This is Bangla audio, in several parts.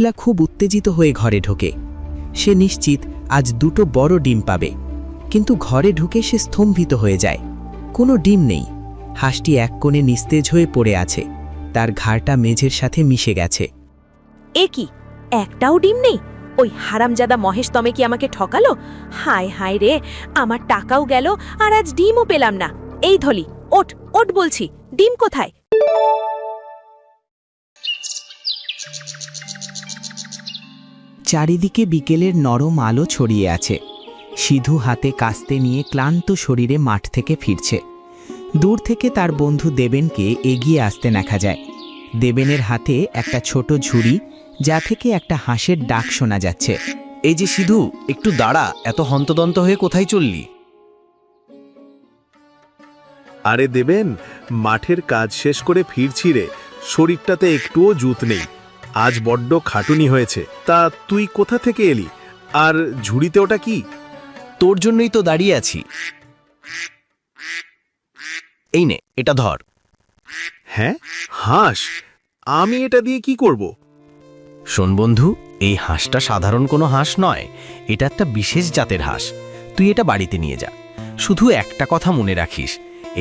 মিথিলা খুব উত্তেজিত হয়ে ঘরে ঢোকে। সে নিশ্চিত আজ দুটো বড় ডিম পাবে, কিন্তু ঘরে ঢুকে সে স্তম্ভিত হয়ে যায়। কোনো ডিম নেই। হাঁসটি এক কোণে নিস্তেজ হয়ে পড়ে আছে, তার ঘাড়টা মেঝের সাথে মিশে গেছে। এ কি, একটাও ডিম নেই? ওই হারামজাদা মহেশ তমে কি আমাকে ঠকালো? হায় হায় রে, আমার টাকাও গেল আর আজ ডিমও পেলাম না। এই ধলি, ওঠ ওঠ বলছি, ডিম কোথায়? চারিদিকে বিকেলের নরম আলো ছড়িয়ে আছে। সিধু হাতে কাস্তে নিয়ে ক্লান্ত শরীরে মাঠ থেকে ফিরছে। দূর থেকে তার বন্ধু দেবেনকে এগিয়ে আসতে দেখা যায়। দেবেনের হাতে একটা ছোট ঝুড়ি, যা থেকে একটা হাঁসের ডাক শোনা যাচ্ছে। এই যে সিধু, একটু দাঁড়া, এত হন্তদন্ত হয়ে কোথায় চললি? আরে দেবেন, মাঠের কাজ শেষ করে ফিরছি রে। শরীরটাতে একটুও জুত নেই, আজ বড্ড খাটুনি হয়েছে। তা তুই কোথা থেকে এলি? আর ঝুড়িতে ওটা কি? তোর জন্যই তো দাঁড়িয়ে আছি। এই নে, এটা ধর। হ্যাঁ, হাঁস? আমি এটা দিয়ে কি করব? শোন বন্ধু, এই হাঁসটা সাধারণ কোনো হাঁস নয়, এটা একটা বিশেষ জাতের হাঁস। তুই এটা বাড়িতে নিয়ে যা। শুধু একটা কথা মনে রাখিস,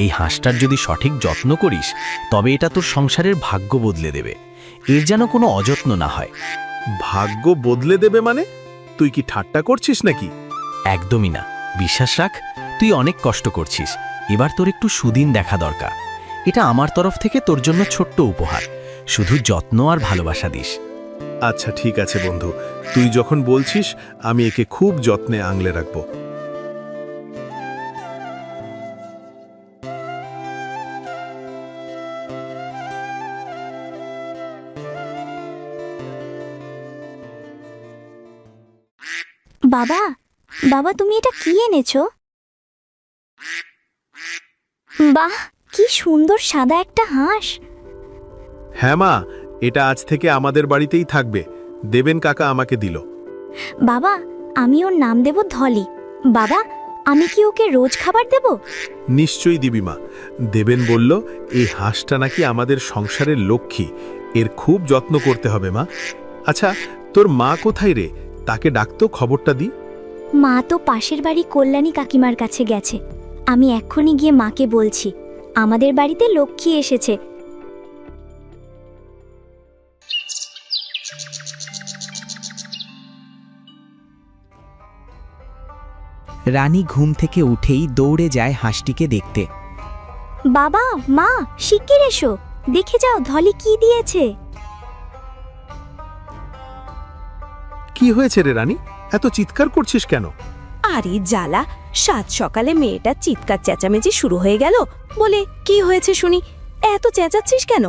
এই হাঁসটার যদি সঠিক যত্ন করিস, তবে এটা তোর সংসারের ভাগ্য বদলে দেবে। এর যেন কোনো অযত্ন না হয়। ভাগ্য বদলে দেবে মানে? তুই কি ঠাট্টা করছিস নাকি? একদমই না, বিশ্বাস রাখ। তুই অনেক কষ্ট করছিস, এবার তোর একটু সুদিন দেখা দরকার। এটা আমার তরফ থেকে তোর জন্য ছোট্ট উপহার। শুধু যত্ন আর ভালোবাসা দিস। আচ্ছা ঠিক আছে বন্ধু, তুই যখন বলছিস আমি একে খুব যত্নে আগলে রাখব। বাবা, বাবা তুমি এটা কি এনেছো? বাহ, কি সুন্দর সাদা একটা হাঁস। হ্যাঁ মা, এটা আজ থেকে আমাদের বাড়িতেই থাকবে। দেবেন কাকা আমাকে দিল। বাবা, আমি ওর নাম দেব ধলি। বাবা, আমি কি ওকে রোজ খাবার দেব? নিশ্চয়ই দিবি মা। দেবেন বলল এই হাঁসটা নাকি আমাদের সংসারের লক্ষ্মী, এর খুব যত্ন করতে হবে মা। আচ্ছা, তোর মা কোথায় রে? তাকে ডাকতো, খবরটা দি। মা তো পাশের বাড়ি কল্যাণী কাকিমার কাছে গেছে। আমি এক্ষুনি গিয়ে মাকে বলছি আমাদের বাড়িতে লক্ষ্মী এসেছে। রানী ঘুম থেকে উঠেই দৌড়ে যায় হাঁসটিকে দেখতে। বাবা, মা, শিগগির এসো, দেখে যাও ধলি কি দিয়েছে। কি হয়েছে রে রানী, এত চিৎকার করছিস কেন? আরে জ্বালা, সাত সকালে মেয়েটা চিৎকার চেঁচামেচি শুরু হয়ে গেল। বলে কি হয়েছে শুনি, এত চেঁচাচ্ছিস কেন?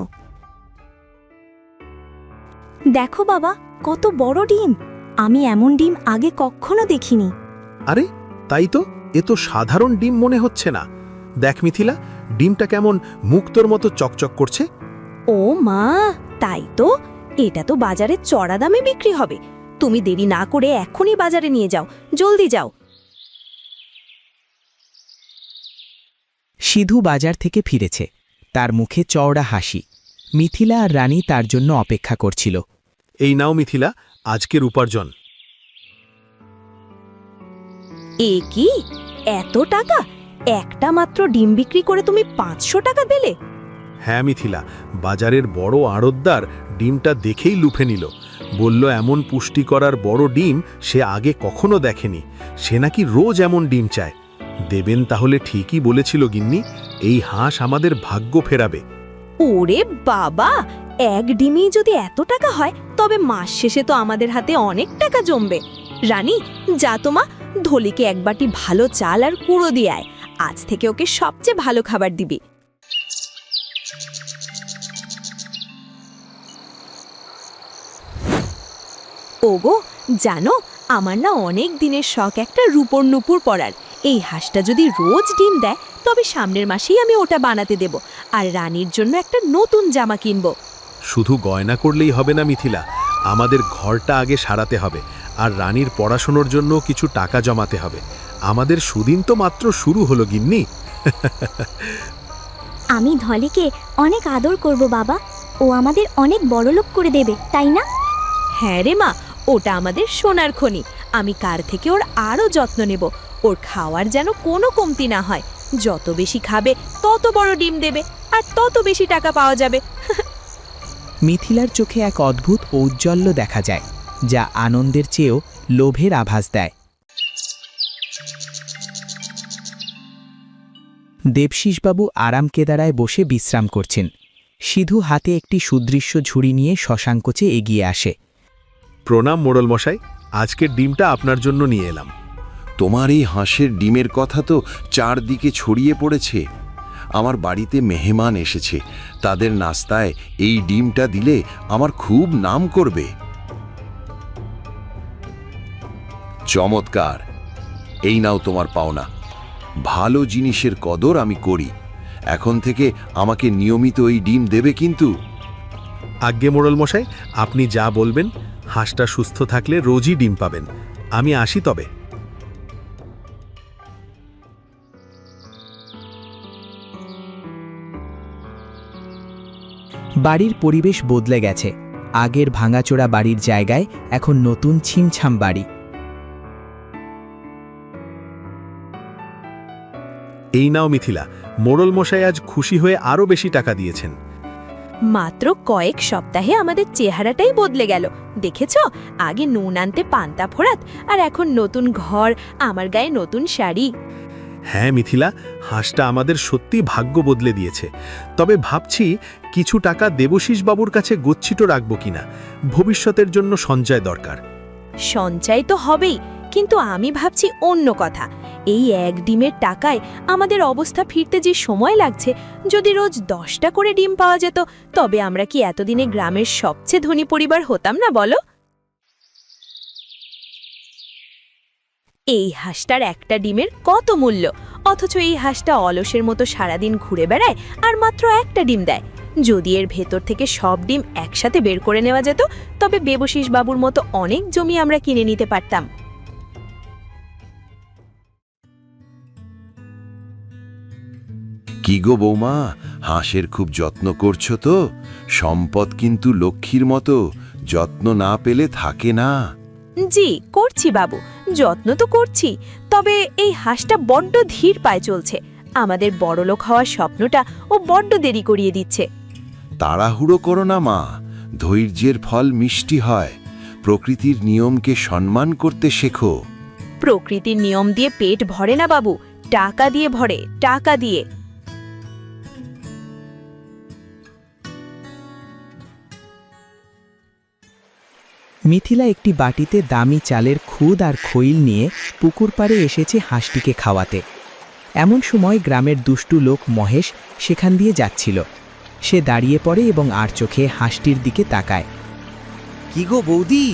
দেখো বাবা, কত বড় ডিম। আমি এমন ডিম আগে কখনো দেখিনি। আরে তাই তো, এ তো সাধারণ ডিম মনে হচ্ছে না। দেখ মিথিলা, ডিমটা কেমন মুক্তোর মতো চকচক করছে। ও মা, তাই তো, এটা তো বাজারে চড়া দামে বিক্রি হবে। তুমি দেরি না করে এখনই বাজারে নিয়ে যাও, জলদি যাও। সিধু বাজার থেকে ফিরেছে, তার মুখে চওড়া হাসি। মিথিলা আর রানী তার জন্য অপেক্ষা করছিল। এই নাও মিথিলা, আজকের উপার্জন। এ কি, এত টাকা? একটা মাত্র ডিম বিক্রি করে তুমি 500 টাকা পেলে? হ্যাঁ মিথিলা, বাজারের বড় আড়তদার ডিমটা দেখেই লুফে নিল। বলল এমন পুষ্টিকর আর বড় ডিম সে আগে কখনো দেখেনি। সে নাকি রোজ এমন ডিম চায়। দেবেন তাহলে ঠিকই বলেছিল গিন্নি, এই হাঁস আমাদের ভাগ্য ফেরাবে। ওরে বাবা, এক ডিমেই যদি এত টাকা হয়, তবে মাস শেষে তো আমাদের হাতে অনেক টাকা জমবে। রানী, যা তোমা, ধলিকে এক বাটি ভালো চাল আর কুড়ো দিয়ে আয়। আজ থেকে ওকে সবচেয়ে ভালো খাবার দিবি। ওগো, জানো, আমার না অনেক দিনের শখ একটা রূপোর নুপুর পরার। এই হাঁসটা যদি রোজ ডিম দেয়, তবে সামনের মাসেই আমি ওটা বানাতে দেব, আর রানীর জন্য একটা নতুন জামা কিনব। শুধু গয়না করলেই হবে না মিথিলা, আমাদের ঘরটা আগে সারাতে হবে, আর রানীর পড়াশোনার জন্য কিছু টাকা জমাতে হবে। আমাদের সুদিন তো মাত্র শুরু হলো গিন্নি। আমি ধলিকে অনেক আদর করব বাবা। ও আমাদের অনেক বড়লোক করে দেবে, তাই না? হ্যাঁ রে মা, ওটা আমাদের সোনার খনি। আমি কার থেকে ওর আরও যত্ন নেব। ওর খাওয়ার যেন কোনো কমতি না হয়। যত বেশি খাবে তত বড় ডিম দেবে, আর তত বেশি টাকা পাওয়া যাবে। মিথিলার চোখে এক অদ্ভুত ঔজ্জ্বল্য দেখা যায়, যা আনন্দের চেয়েও লোভের আভাস দেয়। দেবশিসবাবু আরাম কেদারায় বসে বিশ্রাম করছেন। সিধু হাতে একটি সুদৃশ্য ঝুড়ি নিয়ে শশাঙ্কোচে এগিয়ে আসে। প্রণাম মোড়ল মশাই, আজকের ডিমটা আপনার জন্য নিয়ে এলাম। তোমার এই হাঁসের ডিমের কথা তো চারদিকে ছড়িয়ে পড়েছে। আমার বাড়িতে মেহমান এসেছে, তাদের নাস্তায় এই ডিমটা দিলে আমার খুব নাম করবে। চমৎকার, এই নাও তোমার পাওনা। ভালো জিনিসের কদর আমি করি। এখন থেকে আমাকে নিয়মিত এই ডিম দেবে কিন্তু। আজ্ঞে মোড়ল মশাই, আপনি যা বলবেন। হাঁসটা সুস্থ থাকলে রোজই ডিম পাবেন। আমি আসি তবে। বাড়ির পরিবেশ বদলে গেছে। আগের ভাঙাচোরা বাড়ির জায়গায় এখন নতুন ছিমছাম বাড়ি। এই নাও মিথিলা, মোড়ল মশাই আজ খুশি হয়ে আরও বেশি টাকা দিয়েছেন। মাত্র কয়েক সপ্তাহে আমাদের চেহারাটাই বদলে গেল। দেখেছো, আগে নুন আনতে পান্তা ফোড়াত, আর এখন নতুন ঘর, আমার গায়ে নতুন শাড়ি। হ্যাঁ মিথিলা, হাঁসটা আমাদের সত্যি ভাগ্য বদলে দিয়েছে। তবে ভাবছি কিছু টাকা দেবশিস বাবুর কাছে গচ্ছিত রাখবো কিনা। ভবিষ্যতের জন্য সঞ্চয় দরকার। সঞ্চয় তো হবেই, কিন্তু আমি ভাবছি অন্য কথা। এই এক ডিমের টাকায় আমাদের অবস্থা ফিরতে যে সময় লাগছে, যদি রোজ 10টা করে ডিম পাওয়া যেত, তবে আমরা কি এতদিনে গ্রামের সবচেয়ে ধনী পরিবার হতাম না বলো? এই হাঁসটার একটা ডিমের কত মূল্য, অথচ এই হাঁসটা অলসের মতো সারাদিন ঘুরে বেড়ায় আর মাত্র একটা ডিম দেয়। যদি এর ভেতর থেকে সব ডিম একসাথে বের করে নেওয়া যেত, তবে দেবশিস বাবুর মতো অনেক জমি আমরা কিনে নিতে পারতাম। কি গো বৌমা, হাঁসের খুব যত্ন করছো তো? সম্পদ কিন্তু লক্ষ্মীর মতো, যত্ন না পেলে থাকে না। জি করছি বাবু, যত্ন তো করছি, তবে এই হাঁসটা বড্ড ধীর পায়ে চলছে। আমাদের বড়লোক হওয়ার স্বপ্নটা ও বড্ড দেরি করিয়ে দিচ্ছে। তাড়াহুড়ো করো না মা, ধৈর্যের ফল মিষ্টি হয়। প্রকৃতির নিয়মকে সম্মান করতে শেখো। প্রকৃতির নিয়ম দিয়ে পেট ভরে না বাবু, টাকা দিয়ে ভরে, টাকা দিয়ে। মিথিলা একটি বাটিতে দামি চালের খুদ আর খৈল নিয়ে পুকুর পাড়ে এসেছে হাঁসটিকে খাওয়াতে। এমন সময় গ্রামের দুষ্টু লোক মহেশ সেখান দিয়ে যাচ্ছিল। সে দাঁড়িয়ে পড়ে এবং আর চোখে হাঁসটির দিকে তাকায়। কি গো বৌদি,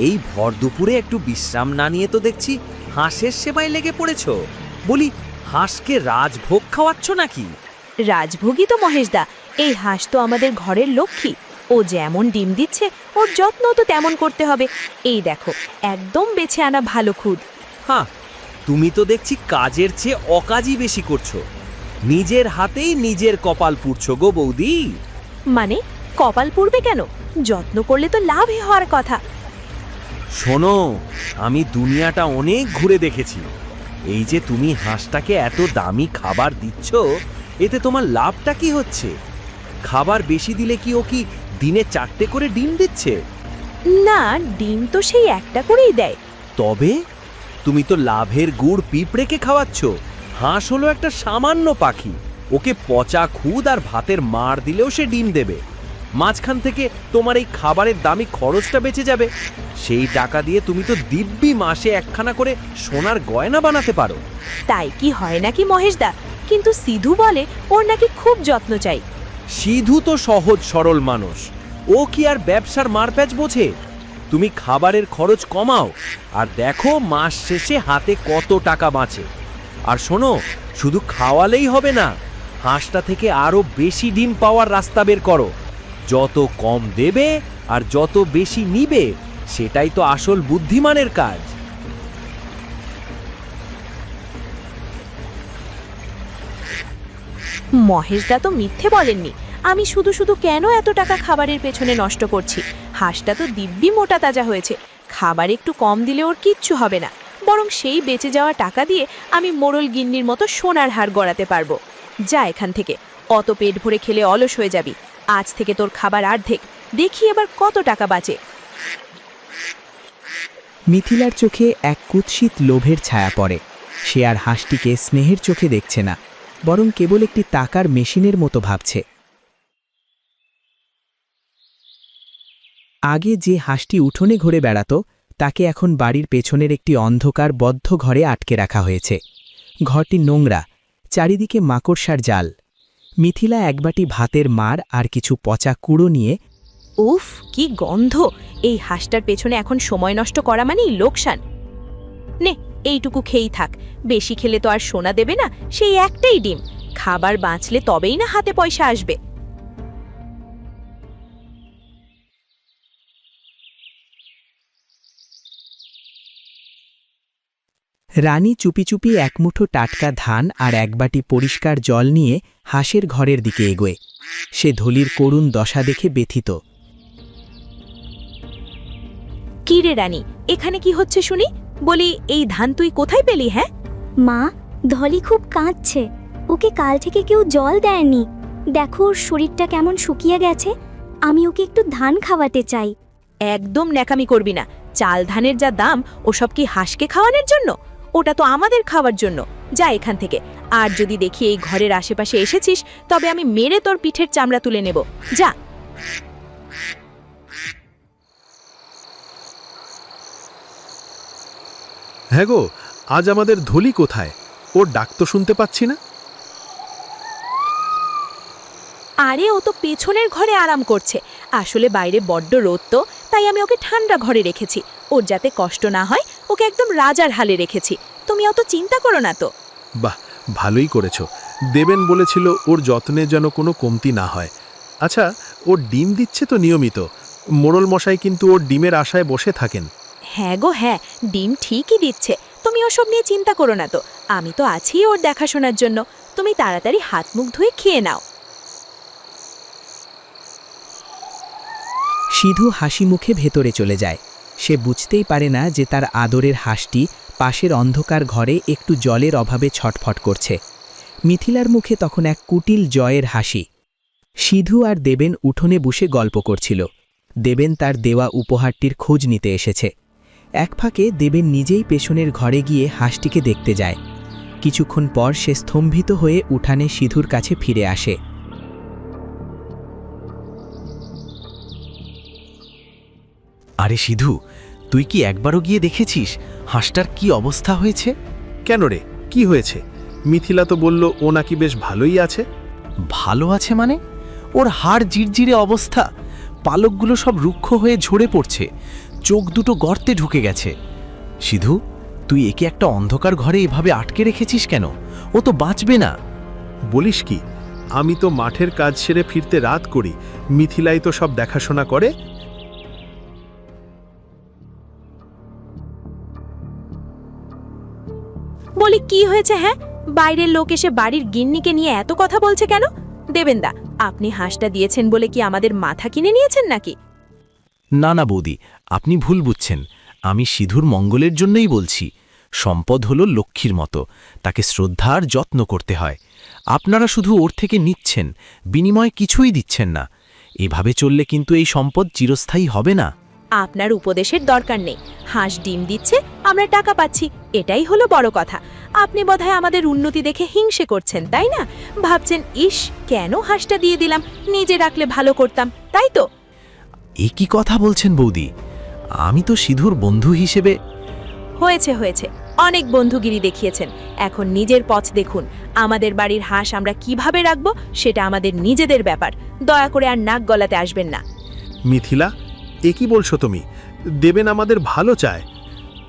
এই ভর দুপুরে একটু বিশ্রাম না নিয়ে তো দেখছি হাঁসের সেবায় লেগে পড়েছ। বলি, হাঁসকে রাজভোগ খাওয়াচ্ছ নাকি? রাজভোগী তো মহেশদা, এই হাঁস তো আমাদের ঘরের লক্ষ্মী। ও যেমন ডিম দিচ্ছে, ওর যত্ন তো তেমন করতে হবে। এই দেখো, একদম বেছে আনা ভালো খুদ। হ্যাঁ, তুমি তো দেখছি কাজের চেয়ে অকাজই বেশি করছো। নিজের হাতেই নিজের কপাল পুড়ছো গো বৌদি। মানে কপাল পুড়বে কেন? যত্ন করলে তো লাভই হওয়ার কথা। শোনো, আমি দুনিয়াটা অনেক ঘুরে দেখেছি। এই যে তুমি হাঁসটাকে এত দামি খাবার দিচ্ছ, এতে তোমার লাভটা কি হচ্ছে? খাবার বেশি দিলে কি ও কি দিনে 4টে করে ডিম দিচ্ছে? না, ডিম তো সেই একটা করেই দেয়। তবে তুমি তো লাভের গুড় পিঁপড়েকে খাওয়াচ্ছ। হাঁস হলো একটা সামান্য পাখি, ওকে পচা খুদ আর ভাতের মার দিলেও সে ডিম দেবে। মাঝখান থেকে তোমার এই খাবারের দামি খরচটা বেঁচে যাবে। সেই টাকা দিয়ে তুমি তো দিব্যি মাসে একখানা করে সোনার গয়না বানাতে পারো। তাই কি হয় নাকি মহেশদা? কিন্তু সিধু বলে ওর নাকি খুব যত্ন চাই। সিধু তো সহজ সরল মানুষ, ও কি আর ব্যবসার মারপ্যাচ বোঝে? তুমি খাবারের খরচ কমাও আর দেখো মাস শেষে হাতে কত টাকা বাঁচে। আর শোনো, শুধু খাওয়ালেই হবে না, হাঁসটা থেকে আরো বেশি ডিম পাওয়ার রাস্তা বের করো। যত কম দেবে আর যত বেশি নিবে, সেটাই তো আসল বুদ্ধিমানের কাজ। মহেশদা তো মিথ্যে বলেননি। আমি শুধু শুধু কেন এত টাকা খাবারের পেছনে নষ্ট করছি? হাঁসটা তো দিব্যি মোটা তাজা হয়েছে, খাবার একটু কম দিলে ওর কিচ্ছু হবে না, বরং সেই বেঁচে যাওয়া টাকা দিয়ে আমি মোড়ল গিন্নির মতো সোনার হার গড়াতে পারবো। যা এখান থেকে, অত পেট ভরে খেলে অলস হয়ে যাবি। আজ থেকে তোর খাবার অর্ধেক, দেখি এবার কত টাকা বাঁচে। মিথিলার চোখে এক কুৎসিত লোভের ছায়া পড়ে। সে আর হাঁসটিকে স্নেহের চোখে দেখছে না, বরং কেবল একটি টাকার মেশিনের মতো ভাবছে। আগে যে হাঁসটি উঠোনে ঘুরে বেড়াতো, তাকে এখন বাড়ির পেছনের একটি অন্ধকার বদ্ধ ঘরে আটকে রাখা হয়েছে। ঘরটি নোংরা, চারিদিকে মাকড়সার জাল। মিথিলা একবাটি ভাতের মার আর কিছু পচা কুড়ো নিয়ে, উফ, কি গন্ধ! এই হাঁসটার পেছনে এখন সময় নষ্ট করা মানেই লোকসান। নে, এইটুকু খেয়েই থাক, বেশি খেলে তো আর সোনা দেবে না, সেই একটাই ডিম। খাবার বাঁচলে তবেই না হাতে পয়সা আসবে। রানী চুপি চুপি এক মুঠো টাটকা ধান আর এক বাটি পরিষ্কার জল নিয়ে হাঁসের ঘরের দিকে এগোয়। সে ধলির করুণ দশা দেখে ব্যথিত। কি রে রানী, এখানে কি হচ্ছে শুনি? বলি, এই ধান তুই কোথায় পেলি? হ্যাঁ, মা, ধলি খুব কাঁদছে। ওকে কাল থেকে কেউ জল দেয়নি। দেখো ওর শরীরটা কেমন শুকিয়ে গেছে। আমি ওকে একটু ধান খাওয়াতে চাই। একদম ন্যাকামি করবি না। চাল ধানের যা দাম, ওসব কি হাঁসকে খাওয়ানোর জন্য? ওটা তো আমাদের খাওয়ার জন্য। যা এখান থেকে। আর যদি দেখি এই ঘরের আশেপাশে এসেছিস, তবে আমি মেরে তোর পিঠের চামড়া তুলে নেব। যা। হ্যাঁ গো, আজ আমাদের ধলি কোথায়? ওর ডাক তো শুনতে পাচ্ছি না। আরে, ও তো পেছনের ঘরে আরাম করছে। আসলে বাইরে বড্ড রোদ, তো তাই আমি ওকে ঠান্ডা ঘরে রেখেছি। ওর যাতে কষ্ট না হয়, ওকে একদম রাজার হালে রেখেছি। তুমি অত চিন্তা করো না তো। বাহ, ভালোই করেছো। দেবেন বলেছিল ওর যত্নে যেন কোনো কমতি না হয়। আচ্ছা, ওর ডিম দিচ্ছে তো নিয়মিত? মোড়ল মশাই কিন্তু ওর ডিমের আশায় বসে থাকেন। হ্যাঁ গো হ্যাঁ, ডিম ঠিকই দিচ্ছে। তুমি ওসব নিয়ে চিন্তা করো না তো। আমি তো আছি ওর দেখাশোনার জন্য। তুমি তাড়াতাড়ি হাত মুখ ধুয়ে খেয়ে নাও। সিধু হাসি মুখে ভেতরে চলে যায়। সে বুঝতেই পারে না যে তার আদরের হাঁসটি পাশের অন্ধকার ঘরে একটু জলের অভাবে ছটফট করছে। মিথিলার মুখে তখন এক কুটিল জয়ের হাসি। সিধু আর দেবেন উঠোনে বসে গল্প করছিল। দেবেন তার দেওয়া উপহারটির খোঁজ নিতে এসেছে। এক ফাঁকে দেবেন নিজেই পেছনের ঘরে গিয়ে হাঁসটিকে দেখতে যায়। কিছুক্ষণ পর সে স্তম্ভিত হয়ে উঠানে সিধুর কাছে ফিরে আসে। আরে সিধু, তুই কি একবারও গিয়ে দেখেছিস হাঁসটার কি অবস্থা হয়েছে? কেন রে, কি হয়েছে? মিথিলা তো বলল ও নাকি বেশ ভালোই আছে। ভালো আছে মানে? ওর হাড় জিরজিরে অবস্থা, পালকগুলো সব রুক্ষ হয়ে ঝরে পড়ছে, চোখ দুটো গর্তে ঢুকে গেছে। সিধু, তুই একে একটা অন্ধকার ঘরে এভাবে আটকে রেখেছিস কেন? ও তো বাঁচবে না। বলিস কি? আমি তো মাঠের কাজ সেরে ফিরতে রাত করি, মিথিলাই তো সব দেখাশোনা করে। বলি, কি হয়েছে? হ্যাঁ, বাইরের লোক এসে বাড়ির গিন্নিকে নিয়ে এত কথা বলছে কেন? দেবেনদা, আপনি হাঁসটা দিয়েছেন বলে কি আমাদের মাথা কিনে নিয়েছেন নাকি? না না বৌদি, আপনি ভুল বুঝছেন। আমি সিধুর মঙ্গলের জন্যই বলছি। সম্পদ হলো লক্ষ্মীর মতো, তাকে শ্রদ্ধা আর যত্ন করতে হয়। আপনারা শুধু ওর থেকে নিচ্ছেন, বিনিময়ে কিছুই দিচ্ছেন না। এভাবে চললে কিন্তু এই সম্পদ চিরস্থায়ী হবে না। আপনার উপদেশের দরকার নেই। হাঁস ডিম দিচ্ছে, আমরা টাকা পাচ্ছি, এটাই হলো বড় কথা। আপনি বোধহয় আমাদের উন্নতি দেখে হিংসে করছেন, তাই না? ভাবছেন, ইস, কেন হাঁসটা দিয়ে দিলাম, নিজে রাখলে ভালো করতাম, তাই তো? এ কি কথা বলছেন বৌদি? আমি তো সিধুর বন্ধু হিসেবে। হয়েছে হয়েছে, অনেক বন্ধুগিরি দেখিয়েছেন। এখন নিজের পথ দেখুন। আমাদের বাড়ির হাঁস আমরা কিভাবে রাখবো সেটা আমাদের নিজেদের ব্যাপার। দয়া করে আর নাক গলাতে আসবেন না। মিথিলা, এ কি বলছো তুমি? দেবেন আমাদের ভালো চায়।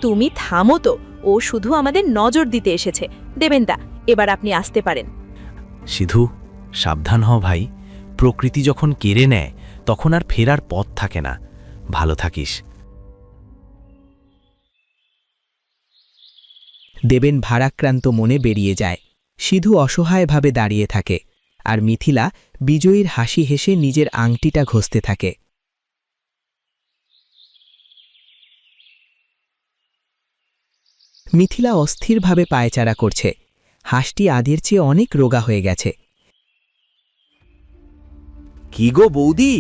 তুমি থামো তো, ও শুধু আমাদের নজর দিতে এসেছে। দেবেনদা, এবার আপনি আসতে পারেন। সিধু, সাবধান হও ভাই। প্রকৃতি যখন কেড়ে নেয় তখন আর ফেরার পথ থাকে না। ভালো থাকিস। দেবেন ভারাক্রান্ত মনে বেরিয়ে যায়। সিধু অসহায়ভাবে দাঁড়িয়ে থাকে, আর মিথিলা বিজয়ীর হাসি হেসে নিজের আংটিটা ঘষতে থাকে। মিথিলা অস্থিরভাবে পায়চারা করছে। হাঁসটি আদির চেয়ে অনেক রোগা হয়ে গেছে। কি গো বৌদি,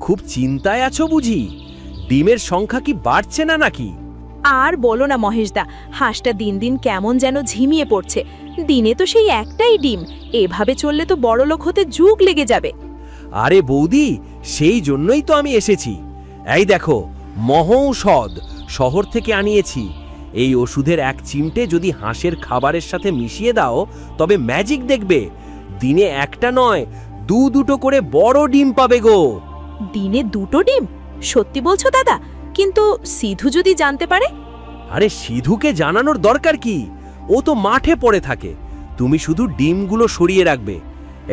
খুব চিন্তায় আছো বুঝি? ডিমের সংখ্যা কি বাড়ছে না নাকি? আর বলো না মহেশদা, হাঁসটা দিন দিন কেমন যেন ঝিমিয়ে পড়ছে। দিনে তো সেই একটাই ডিম, এভাবে চললে তো বড়লোক হতে যুগ লেগে যাবে। আরে বৌদি, সেই জন্যই তো আমি এসেছি। এই দেখো, মহৌষধ শহর থেকে আনিয়েছি। এই ওষুধের এক চিমটে যদি হাঁসের খাবারের সাথে মিশিয়ে দাও, তবে ম্যাজিক দেখবে। দিনে একটা নয়, দুটো করে বড় ডিম পাবে গো। দিনে 2টো ডিম? সত্যি বলছো দাদা? কিন্তু সিধু যদি জানতে পারে? আরে সিধুকে জানানোর দরকার কি? ও তো মাঠে পড়ে থাকে। তুমি শুধু ডিমগুলো সরিয়ে রাখবে।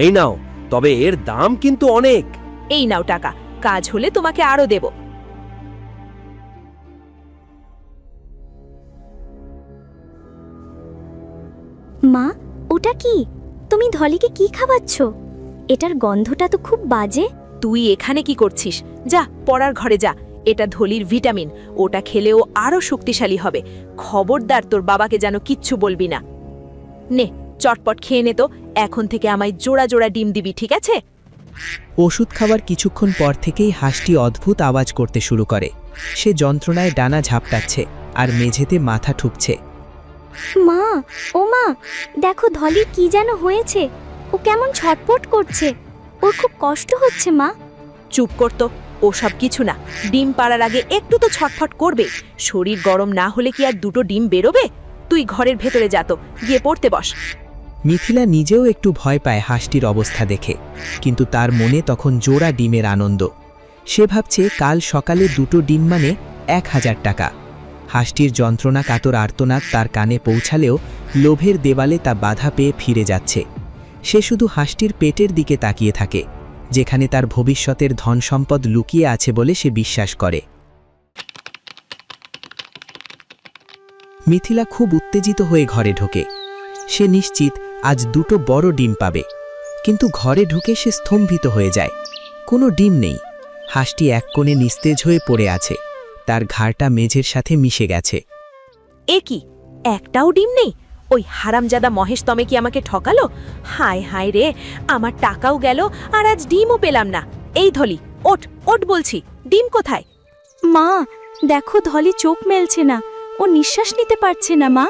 এই নাও, তবে এর দাম কিন্তু অনেক। এই নাও টাকা, কাজ হলে তোমাকে আরো দেব। মা, ওটা কি? তুমি ধলিকে কি খাওয়াচ্ছ? এটার গন্ধটা তো খুব বাজে। তুই এখানে কি করছিস? যা পড়ার ঘরে যা। এটা ধলির ভিটামিন, ওটা খেলেও আরো শক্তিশালী হবে। খবরদার তোর বাবাকে যেন কিচ্ছু বলবি না। নে, চটপট খেয়ে নে তো। এখন থেকে আমায় জোড়া জোড়া ডিম দিবি, ঠিক আছে? ওষুধ খাওয়ার কিছুক্ষণ পর থেকেই হাঁসটি অদ্ভুত আওয়াজ করতে শুরু করে। সে যন্ত্রণায় ডানা ঝাপটাচ্ছে আর মেঝেতে মাথা ঠুকছে। মা, ও মা, দেখো ধলির কি যেন হয়েছে। ও কেমন ছটপট করছে। ওর খুব কষ্ট হচ্ছে মা। চুপ করতো, ওসব কিছু না। ডিম পাড়ার আগে একটু তো ছটফট করবে। শরীর গরম না হলে কি আর 2টো ডিম বেরোবে? তুই ঘরের ভেতরে যা তো, গিয়ে পড়তে বস। মিথিলা নিজেও একটু ভয় পায় হাঁসটির অবস্থা দেখে, কিন্তু তার মনে তখন জোড়া ডিমের আনন্দ। সে ভাবছে কাল সকালে 2টো ডিম মানে 1000 টাকা। হাঁসটির যন্ত্রণা কাতর আর্তনাদ তার কানে পৌঁছালেও লোভের দেওয়ালে তা বাধা পেয়ে ফিরে যাচ্ছে। সে শুধু হাঁসটির পেটের দিকে তাকিয়ে থাকে, যেখানে তার ভবিষ্যতের ধন সম্পদ লুকিয়ে আছে বলে সে বিশ্বাস করে। মিথিলা খুব উত্তেজিত হয়ে ঘরে ঢোকে। সে নিশ্চিত আজ 2টো বড় ডিম পাবে, কিন্তু ঘরে ঢুকে সে স্তম্ভিত হয়ে যায়। কোনো ডিম নেই। হাঁসটি এক কোণে নিস্তেজ হয়ে পড়ে আছে, তার ঘাড়টা মেঝের সাথে মিশে গেছে। এ কি, একটাও ডিম নেই? ওই হারামজাদা মহেশ তমে কি আমাকে ঠকালো? হায় হায় রে, আমার টাকাও গেল আর আজ ডিমও পেলাম না। এই ধলি, ওঠ ওঠ বলছি, ডিম কোথায়? মা, দেখো ধলি চোখ মেলছে না। ও নিঃশ্বাস নিতে পারছে না। মা,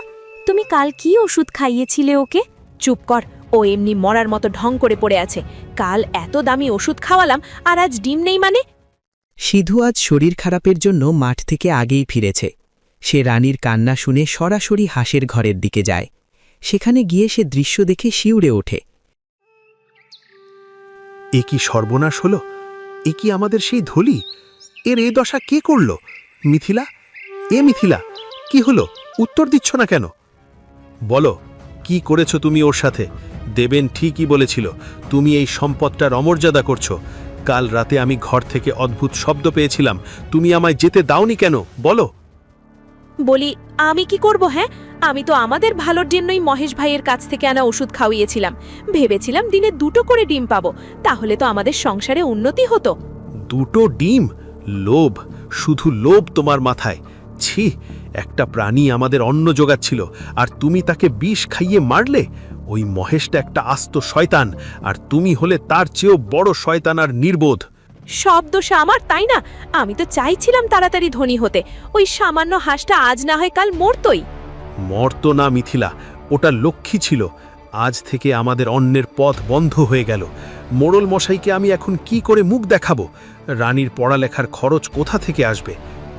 তুমি কাল কি ওষুধ খাইয়েছিলে ওকে? চুপ কর, ও এমনি মরার মতো ঢং করে পড়ে আছে। কাল এত দামি ওষুধ খাওয়ালাম আর আজ ডিম নেই মানে? সিধু আজ শরীর খারাপের জন্য মাঠ থেকে আগেই ফিরেছে। সে রানীর কান্না শুনে সরাসরি হাঁসের ঘরের দিকে যায়। সেখানে গিয়ে সে দৃশ্য দেখে শিউরে ওঠে। এ কি সর্বনাশ হলো? এ কি আমাদের সেই ধলি? এর এ দশা কে করল? মিথিলা, এ মিথিলা, কি হলো? উত্তর দিচ্ছ না কেন? বলো, কি করেছো তুমি ওর সাথে? দেবেন ঠিকই বলেছিল, তুমি এই সম্পদটার অমর্যাদা করছো। কাল রাতে আমি ঘর থেকে অদ্ভুত শব্দ পেয়েছিলাম, তুমি আমায় যেতে দাওনি কেন? বলো। বলি, আমি কি করব? হ্যাঁ, আমি তো আমাদের ভালোর জন্যই মহেশ ভাইয়ের কাছ থেকে আনা ওষুধ খাওয়িয়েছিলাম। ভেবেছিলাম দিনে 2টো করে ডিম পাবো, তাহলে তো আমাদের সংসারে উন্নতি হতো। 2টো ডিম? লোভ, শুধু লোভ তোমার মাথায়। ছি, একটা প্রাণী আমাদের অন্ন জোগাচ্ছিল আর তুমি তাকে বিষ খাইয়ে মারলে। ওই মহেশটা একটা আস্ত শয়তান, আর তুমি হলে তার চেয়েও বড় শয়তান আর নির্বোধ। সব দোষ আমার, তাই না? আমি তো চাইছিলাম তাড়াতাড়ি ধনী হতে। ওই সামান্য হাঁসটা আজ না হয় কাল মরতই। মর্ত না মিথিলা, ওটা লক্ষ্মী ছিল। আজ থেকে আমাদের অন্নের পথ বন্ধ হয়ে গেল। মোড়ল মশাইকে আমি এখন কি করে মুখ দেখাবো? রানীর পড়ালেখার খরচ কোথা থেকে আসবে?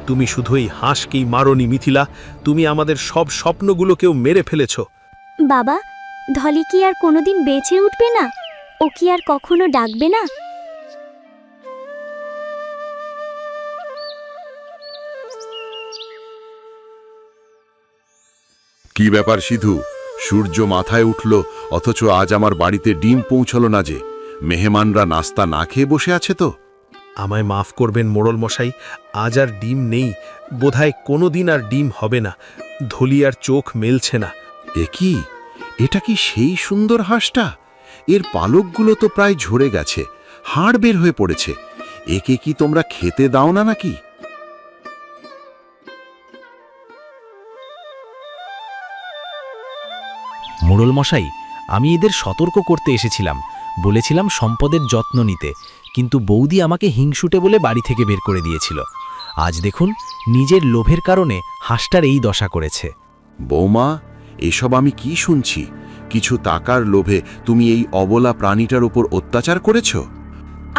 তুমি শুধু এই হাঁসকেই মারোনি মিথিলা, তুমি আমাদের সব স্বপ্নগুলোকেও মেরে ফেলেছ। বাবা, ধলি কি আর কোনোদিন বেঁচে উঠবে না? ও কি আর কখনো ডাকবে না? কি ব্যাপার সিধু? সূর্য মাথায় উঠল, অথচ আজ আমার বাড়িতে ডিম পৌঁছলো না যে? মেহমানরা নাস্তা না খেয়ে বসে আছে তো? আমায় মাফ করবেন মোড়ল মশাই, আজ আর ডিম নেই। বোধহয় কোনোদিন আর ডিম হবে না। ধলি আর চোখ মেলছে না। এ কি? এটা কি সেই সুন্দর হাঁসটা? এর পালকগুলো তো প্রায় ঝরে গেছে, হাড় বের হয়ে পড়েছে। একে কি তোমরা খেতে দাও না নাকি? মোড়ল মশাই, আমি এদের সতর্ক করতে এসেছিলাম, বলেছিলাম সম্পদের যত্ন নিতে, কিন্তু বৌদি আমাকে হিংসুটে বলে বাড়ি থেকে বের করে দিয়েছিল। আজ দেখুন নিজের লোভের কারণে হাঁসটার এই দশা করেছে। বৌমা, এসব আমি কি শুনছি? কিছু টাকার লোভে তুমি এই অবলা প্রাণীটার উপর অত্যাচার করেছো?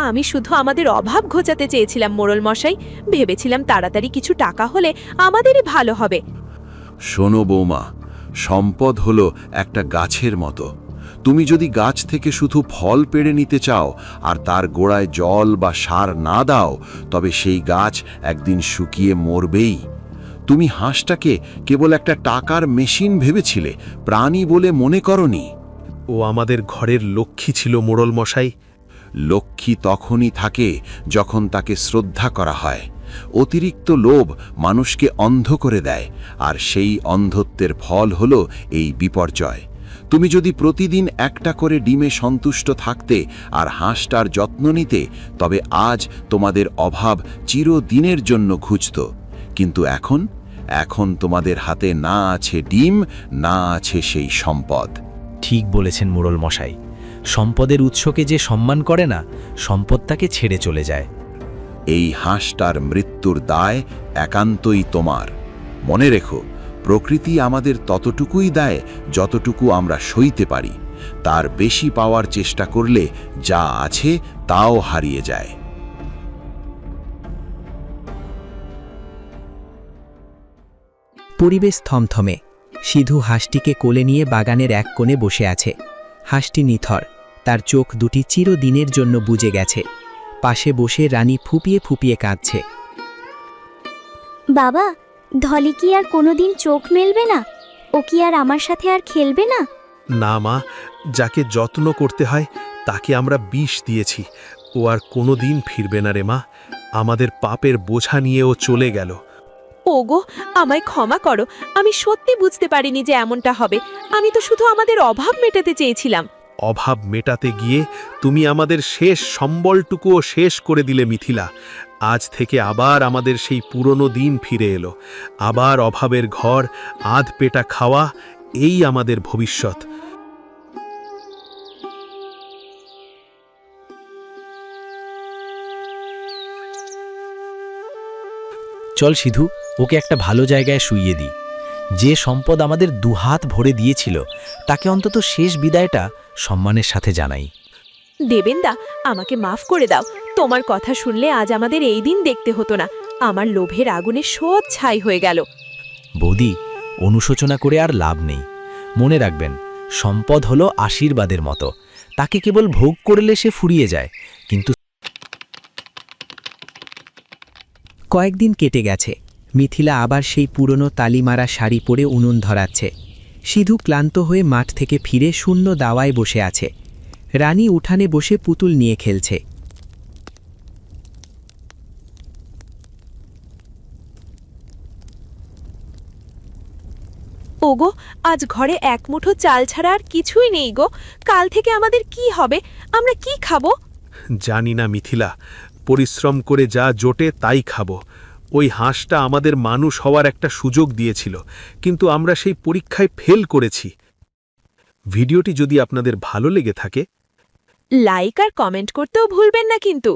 আমি শুধু আমাদের অভাব ঘোচাতে চেয়েছিলাম মোড়ল মশাই, ভেবেছিলাম তাড়াতাড়ি কিছু টাকা হলে আমাদেরই ভালো হবে। শোনো বৌমা, সম্পদ হলো একটা গাছের মতো। তুমি যদি গাছ থেকে শুধু ফল পেড়ে নিতে চাও আর তার গোড়ায় জল বা সার না দাও, তবে সেই গাছ একদিন শুকিয়ে মরবেই। তুমি হাঁসটাকে কেবল একটা টাকার মেশিন ভেবেছিলে, প্রাণী বলে মনে করনি। ও আমাদের ঘরের লক্ষ্মী ছিল মোড়ল মশাই। লক্ষ্মী তখনই থাকে যখন তাকে শ্রদ্ধা করা হয়। অতিরিক্ত লোভ মানুষকে অন্ধ করে দেয়, আর সেই অন্ধত্বের ফল হলো এই বিপর্যয়। তুমি যদি প্রতিদিন একটা করে ডিমে সন্তুষ্ট থাকতে আর হাঁসটার যত্ন নিতে, তবে আজ তোমাদের অভাব চিরদিনের জন্য ঘুচত। কিন্তু এখন তোমাদের হাতে না আছে ডিম, না আছে সেই সম্পদ। ঠিক বলেছেন মোড়ল মশাই, সম্পদের উৎসকে যে সম্মান করে না, সম্পদ তাকে ছেড়ে চলে যায়। এই হাঁসটার মৃত্যুর দায় একান্তই তোমার। মনে রেখো, প্রকৃতি আমাদের ততটুকুই দেয় যতটুকু আমরা সইতে পারি। তার বেশি পাওয়ার চেষ্টা করলে যা আছে তাও হারিয়ে যায়। পরিবেশ থমথমে। সিধু হাঁসটিকে কোলে নিয়ে বাগানের এক কোণে বসে আছে। হাঁসটি নিথর, তার চোখ দুটি চিরদিনের জন্য বুজে গেছে। পাশে বসে রানী ফুপিয়ে ফুপিয়ে কাঁদছে। বাবা, ধলি কি আর কোনোদিন চোখ মেলবে না? ও কি আর আমার সাথে আর খেলবে না? না মা, যাকে যত্ন করতে হয় তাকে আমরা বিষ দিয়েছি। ও আর কোনোদিন ফিরবে না রে মা। আমাদের পাপের বোঝা নিয়ে ও চলে গেল। ওগো, আমায় ক্ষমা করো, আমি সত্যি বুঝতে পারিনি যে এমনটা হবে। আমি তো শুধু আমাদের অভাব মেটাতে চেয়েছিলাম। অভাব মেটাতে গিয়ে তুমি আমাদের শেষ সম্বলটুকুও শেষ করে দিলে মিথিলা। আজ থেকে আবার আমাদের সেই পুরনো দিন ফিরে এলো। আবার অভাবের ঘর, আধ পেটা খাওয়া, এই আমাদের ভবিষ্যৎ। চল সিধু, ওকে একটা ভালো জায়গায় শুইয়ে দিই। যে সম্পদ আমাদের দুহাত ভরে দিয়েছিল, তাকে অন্তত শেষ বিদায়টা সম্মানের সাথে জানাই। দেবেন্দা, আমাকে মাফ করে দাও। তোমার কথা শুনলে আজ আমাদের এই দিন দেখতে হতো না। আমার লোভের আগুনে সব ছাই হয়ে গেল। বৌদি, অনুশোচনা করে আর লাভ নেই। মনে রাখবেন, সম্পদ হলো আশীর্বাদের মতো। তাকে কেবল ভোগ করলে সে ফুরিয়ে যায়, কিন্তু কয়েকদিন কেটে গেছে। মিথিলা আবার সেই পুরনো তালিমারা শাড়ি পরে উনুন ধরাচ্ছে। সিধু ক্লান্ত হয়ে মাঠ থেকে ফিরে শূন্য দাওয়ায় বসে আছে। রানী উঠানে বসে পুতুল নিয়ে খেলছে। ওগো, আজ ঘরে এক মুঠো চাল ছাড়া আর কিছুই নেই গো। কাল থেকে আমাদের কি হবে? আমরা কি খাবো? জানি না মিথিলা, পরিশ্রম করে যা জোটে তাই খাবো। ওই হাঁসটা আমাদের মানুষ হওয়ার একটা সুযোগ দিয়েছিল, কিন্তু আমরা সেই পরীক্ষায় ফেল করেছি। ভিডিওটি যদি আপনাদের ভালো লেগে থাকে, লাইক আর কমেন্ট করতেও ভুলবেন না কিন্তু।